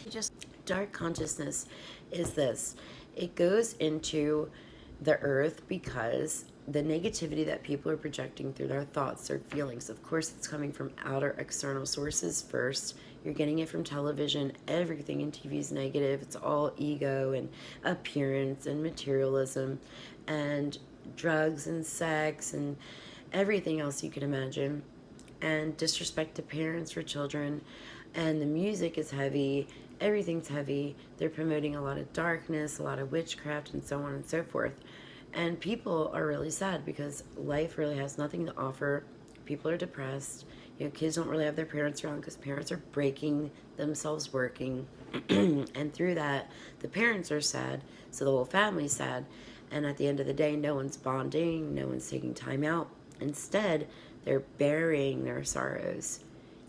Just dark consciousness is this. It goes into the earth because the negativity that people are projecting through their thoughts, their feelings, of course, it's coming from outer external sources first. You're getting it from television. Everything in TV is negative. It's all ego and appearance and materialism and drugs and sex and everything else you can imagine, and disrespect to parents for children. And the music is heavy, everything's heavy. They're promoting a lot of darkness, a lot of witchcraft, and so on and so forth. And people are really sad because life really has nothing to offer. People are depressed. Kids don't really have their parents around because parents are breaking themselves working. And through that, the parents are sad, so the whole family's sad. And at the end of the day, no one's bonding, no one's taking time out. Instead, they're burying their sorrows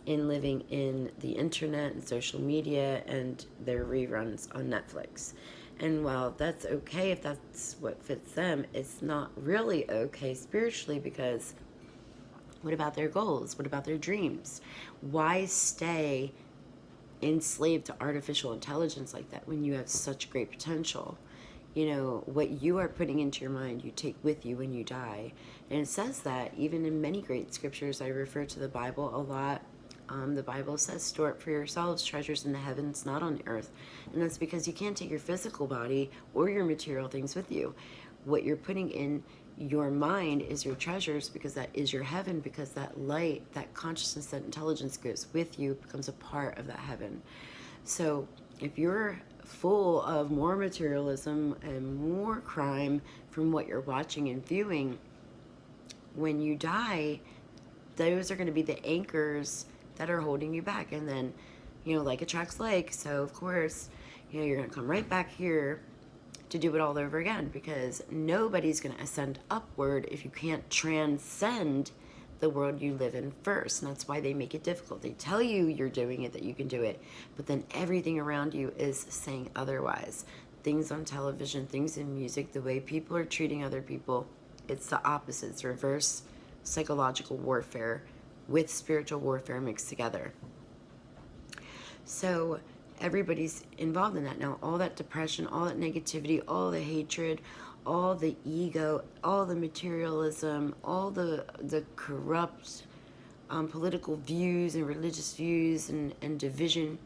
in living in the internet and social media and their reruns on Netflix. And while that's okay if that's what fits them, it's not really okay spiritually, because what about their goals? What about their dreams? Why stay enslaved to artificial intelligence like that when you have such great potential? What you are putting into your mind, you take with you when you die. And it says that even in many great scriptures. I refer to the Bible a lot. The Bible says, store up for yourselves treasures in the heavens, not on the earth. And that's because you can't take your physical body or your material things with you. What you're putting in your mind is your treasures, because that is your heaven, because that light, that consciousness, that intelligence goes with you, becomes a part of that heaven. So if you're full of more materialism and more crime from what you're watching and viewing, when you die, those are going to be the anchors that are holding you back. And then, like attracts like. So of course, you're going to come right back here to do it all over again, because nobody's going to ascend upward if you can't transcend the world you live in first. And that's why they make it difficult. They tell you you're doing it, that you can do it, but then everything around you is saying otherwise. Things on television, things in music, the way people are treating other people, it's the opposite. It's reverse psychological warfare with spiritual warfare mixed together. So everybody's involved in that now. All that depression, all that negativity, all the hatred, all the ego, all the materialism, all the corrupt political views and religious views and division,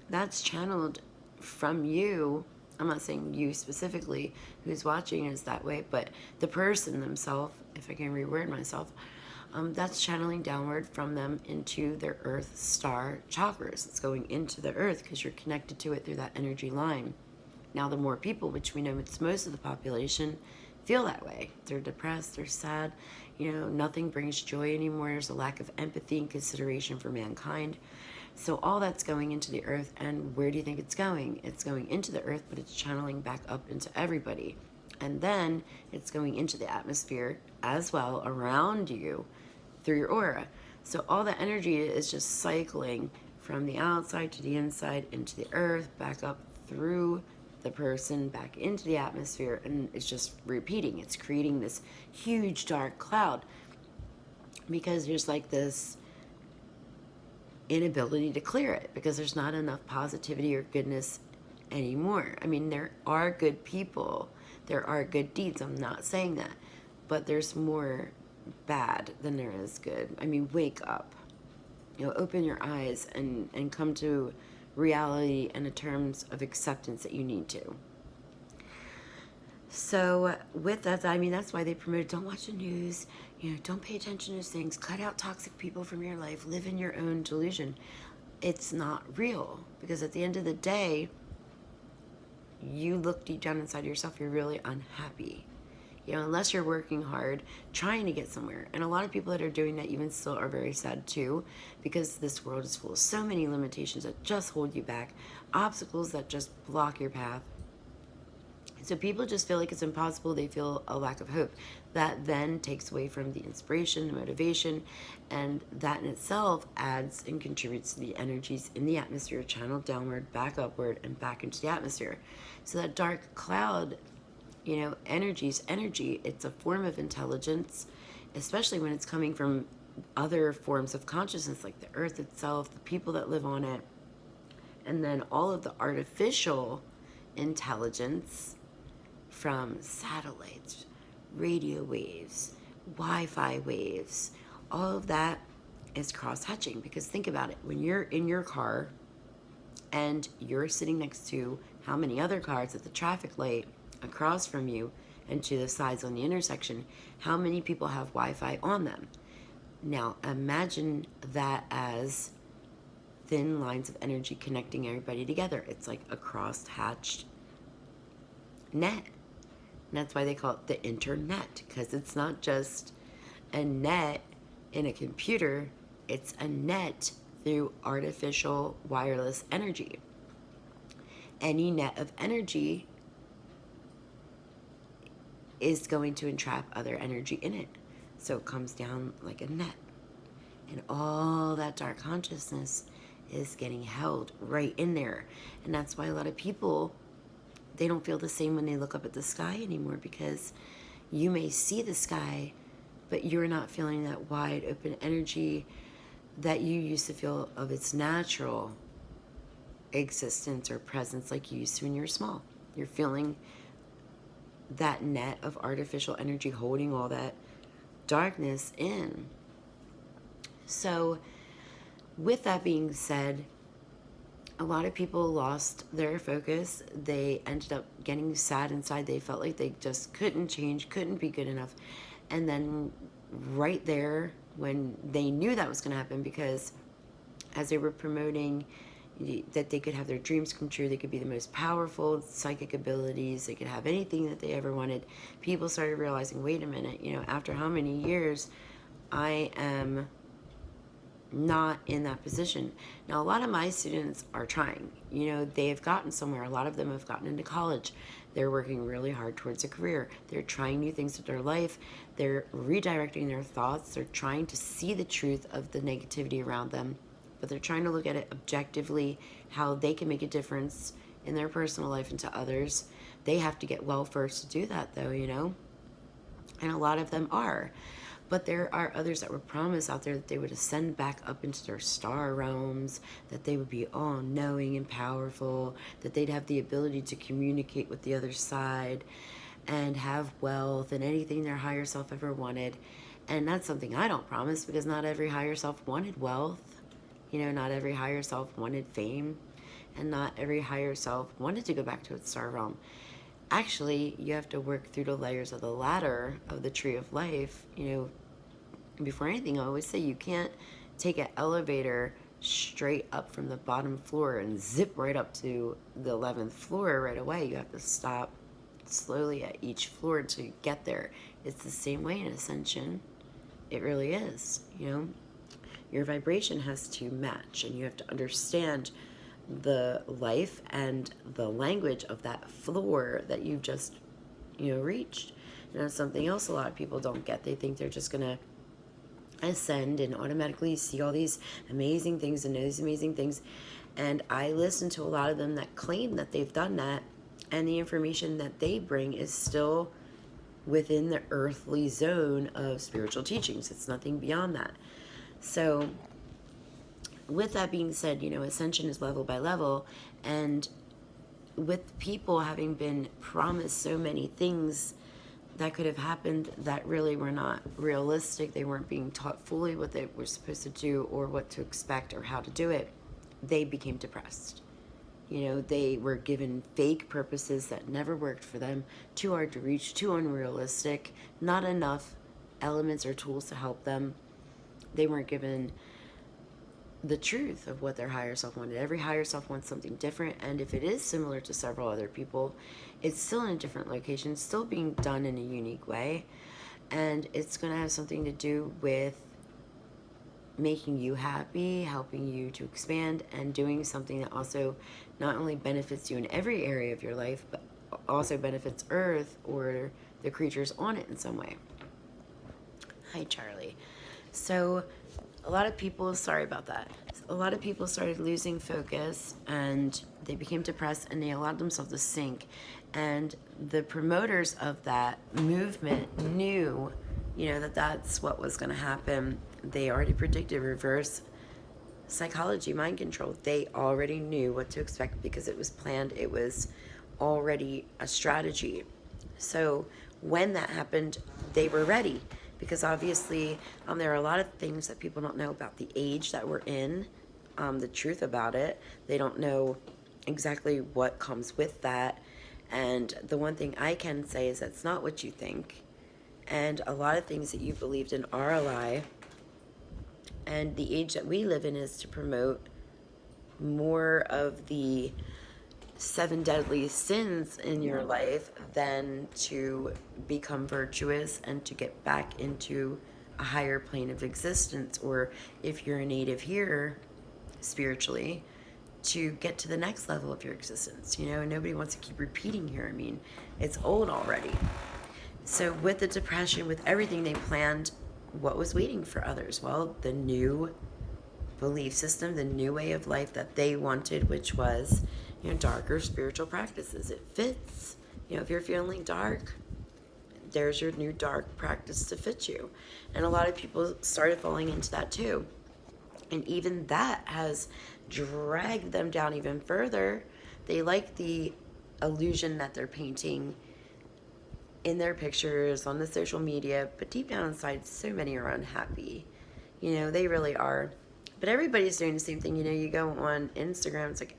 that's channeled from you. I'm not saying you specifically who's watching is that way, but the person themselves, if I can reword myself, that's channeling downward from them into their earth star chakras. It's going into the earth because you're connected to it through that energy line. Now, the more people, which we know it's most of the population, feel that way. They're depressed, they're sad, nothing brings joy anymore. There's a lack of empathy and consideration for mankind. So all that's going into the earth, and where do you think it's going? It's going into the earth, but it's channeling back up into everybody. And then it's going into the atmosphere as well around you through your aura. So all the energy is just cycling from the outside to the inside, into the earth, back up through the person, back into the atmosphere, and it's just repeating. It's creating this huge dark cloud because there's like this inability to clear it, because there's not enough positivity or goodness anymore. I mean, there are good people, there are good deeds, I'm not saying that, but there's more bad than there is good. I mean, wake up, open your eyes and come to reality and the terms of acceptance that you need to. So with that, I mean, that's why they promote, don't watch the news, don't pay attention to those things, cut out toxic people from your life, live in your own delusion. It's not real, because at the end of the day, you look deep down inside yourself, you're really unhappy. Unless you're working hard, trying to get somewhere. And a lot of people that are doing that even still are very sad too, because this world is full of so many limitations that just hold you back, obstacles that just block your path. So people just feel like it's impossible. They feel a lack of hope. That then takes away from the inspiration, the motivation, and that in itself adds and contributes to the energies in the atmosphere, channeled downward, back upward, and back into the atmosphere. So that dark cloud, energy's energy. It's a form of intelligence, especially when it's coming from other forms of consciousness, like the earth itself, the people that live on it, And then all of the artificial intelligence from satellites, radio waves, Wi-Fi waves, all of that is cross-hatching. Because think about it, when you're in your car and you're sitting next to how many other cars at the traffic light across from you and to the sides on the intersection, how many people have Wi-Fi on them? Now imagine that as thin lines of energy connecting everybody together. It's like a cross-hatched net. And that's why they call it the internet, because it's not just a net in a computer, it's a net through artificial wireless energy. Any net of energy is going to entrap other energy in it. So it comes down like a net. And all that dark consciousness is getting held right in there. And that's why a lot of people, they don't feel the same when they look up at the sky anymore, because you may see the sky, but you're not feeling that wide open energy that you used to feel of its natural existence or presence like you used to when you were small. You're feeling that net of artificial energy holding all that darkness in. So with that being said, a lot of people lost their focus. They ended up getting sad inside. They felt like they just couldn't change, couldn't be good enough. And then right there, when they knew that was going to happen, because as they were promoting that they could have their dreams come true, they could be the most powerful psychic abilities, they could have anything that they ever wanted, people started realizing, wait a minute, after how many years I am not in that position. Now, a lot of my students are trying, they have gotten somewhere. A lot of them have gotten into college. They're working really hard towards a career. They're trying new things with their life. They're redirecting their thoughts. They're trying to see the truth of the negativity around them, but they're trying to look at it objectively, how they can make a difference in their personal life and to others. They have to get well first to do that, though, and a lot of them are. But there are others that were promised out there that they would ascend back up into their star realms, that they would be all-knowing and powerful, that they'd have the ability to communicate with the other side and have wealth and anything their higher self ever wanted. And that's something I don't promise, because not every higher self wanted wealth. Not every higher self wanted fame, and not every higher self wanted to go back to its star realm. Actually, you have to work through the layers of the ladder of the tree of life. Before anything, I always say you can't take an elevator straight up from the bottom floor and zip right up to the 11th floor right away. You have to stop slowly at each floor to get there. It's the same way in Ascension. It really is, Your vibration has to match, and you have to understand the life and the language of that floor that you just, reached. And that's something else a lot of people don't get. They think they're just going to ascend and automatically see all these amazing things and know these amazing things. And I listen to a lot of them that claim that they've done that, and the information that they bring is still within the earthly zone of spiritual teachings. It's nothing beyond that. So with that being said, Ascension is level by level, and with people having been promised so many things that could have happened that really were not realistic, they weren't being taught fully what they were supposed to do or what to expect or how to do it, they became depressed. They were given fake purposes that never worked for them, too hard to reach, too unrealistic, not enough elements or tools to help them. They weren't given the truth of what their higher self wanted. Every higher self wants something different, and if it is similar to several other people, it's still in a different location, still being done in a unique way, and it's going to have something to do with making you happy, helping you to expand, and doing something that also not only benefits you in every area of your life, but also benefits Earth or the creatures on it in some way. Hi, Charlie. So a lot of people, sorry about that, a lot of people started losing focus, and they became depressed, and they allowed themselves to sink. And the promoters of that movement knew, that that's what was going to happen. They already predicted reverse psychology, mind control. They already knew what to expect because it was planned. It was already a strategy. So when that happened, they were ready, because obviously there are a lot of things that people don't know about the age that we're in, the truth about it. They don't know exactly what comes with that. And the one thing I can say is that's not what you think. And a lot of things that you believed in are a lie. And the age that we live in is to promote more of the 7 deadly sins in your life than to become virtuous and to get back into a higher plane of existence, or if you're a native here spiritually, to get to the next level of your existence. You know, nobody wants to keep repeating here. I mean, it's old already. So with the depression, with everything they planned, what was waiting for others? Well, the new belief system, the new way of life that they wanted, which was, you know, darker spiritual practices. It fits. You know, if you're feeling dark, there's your new dark practice to fit you. And a lot of people started falling into that too. And even that has dragged them down even further. They like the illusion that they're painting in their pictures on the social media, but deep down inside, so many are unhappy. You know, they really are. But everybody's doing the same thing. You know, you go on Instagram, it's like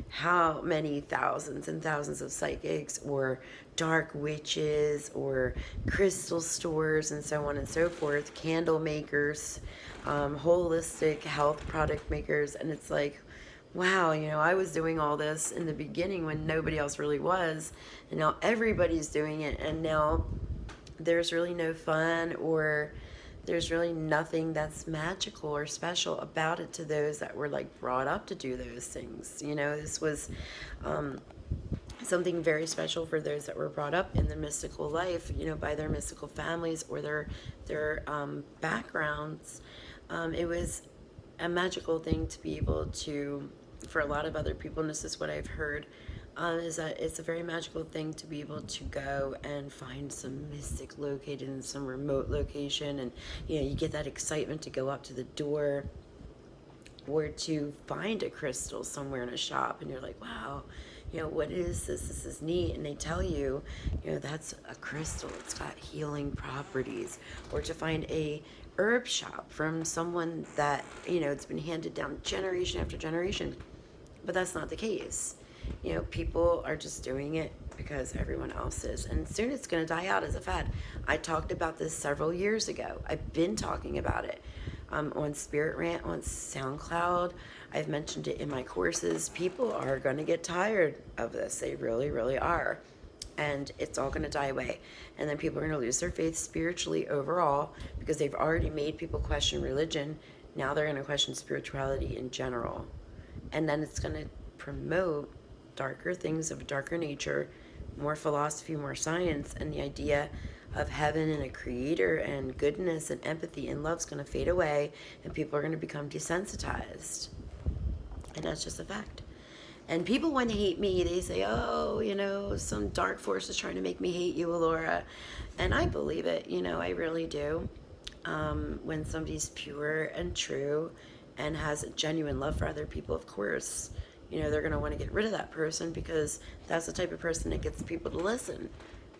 how many thousands and thousands of psychics or dark witches or crystal stores and so on and so forth, candle makers, holistic health product makers. And it's like, wow, you know, I was doing all this in the beginning when nobody else really was, and now everybody's doing it, and now there's really no fun, or there's really nothing that's magical or special about it to those that were like brought up to do those things. You know, this was something very special for those that were brought up in the mystical life, you know, by their mystical families or their backgrounds. It was a magical thing to be able to, for a lot of other people, and this is what I've heard, is that it's a very magical thing to be able to go and find some mystic located in some remote location, and you know, you get that excitement to go up to the door or to find a crystal somewhere in a shop, and you're like, wow, you know, what is this? This is neat. And they tell you, you know, that's a crystal, it's got healing properties. Or to find a herb shop from someone that, you know, it's been handed down generation after generation. But that's not the case. You know, people are just doing it because everyone else is. And soon it's going to die out as a fad. I talked about this several years ago. I've been talking about it on Spirit Rant, on SoundCloud. I've mentioned it in my courses. People are going to get tired of this. They really, really are. And it's all going to die away. And then people are going to lose their faith spiritually overall because they've already made people question religion. Now they're going to question spirituality in general. And then it's going to promote darker things of a darker nature, more philosophy, more science, and the idea of heaven and a creator and goodness and empathy and love's going to fade away, and people are going to become desensitized. And that's just a fact. And people, when they hate me, they say, oh, you know, some dark force is trying to make me hate you, Alura. And I believe it, you know, I really do. When somebody's pure and true and has a genuine love for other people, of course, you know, they're going to want to get rid of that person, because that's the type of person that gets people to listen,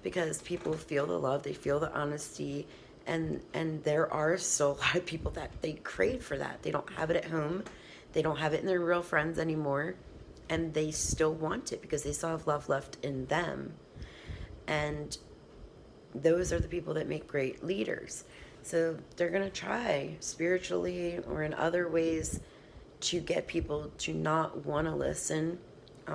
because people feel the love, they feel the honesty, and there are still a lot of people that they crave for that. They don't have it at home, they don't have it in their real friends anymore, and they still want it because they still have love left in them. And those are the people that make great leaders. So they're going to try spiritually or in other ways to get people to not want to listen.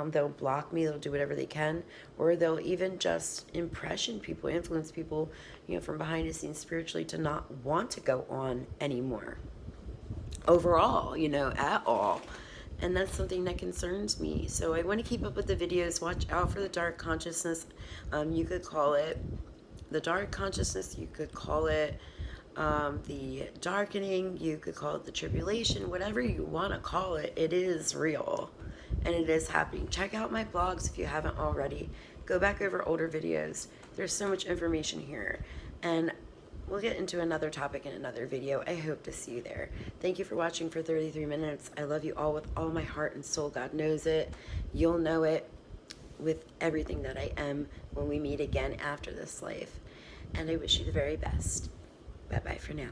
They'll block me, they'll do whatever they can, or they'll even just impression people, influence people, you know, from behind the scenes spiritually to not want to go on anymore. Overall, you know, at all. And that's something that concerns me. So I want to keep up with the videos. Watch out for the dark consciousness. You could call it the dark consciousness. You could call it the darkening. You could call it the tribulation. Whatever you want to call it, it is real. And it is happening. Check out my blogs if you haven't already. Go back over older videos. There's so much information here. And we'll get into another topic in another video. I hope to see you there. Thank you for watching for 33 minutes. I love you all with all my heart and soul. God knows it. You'll know it with everything that I am when we meet again after this life. And I wish you the very best. Bye-bye for now.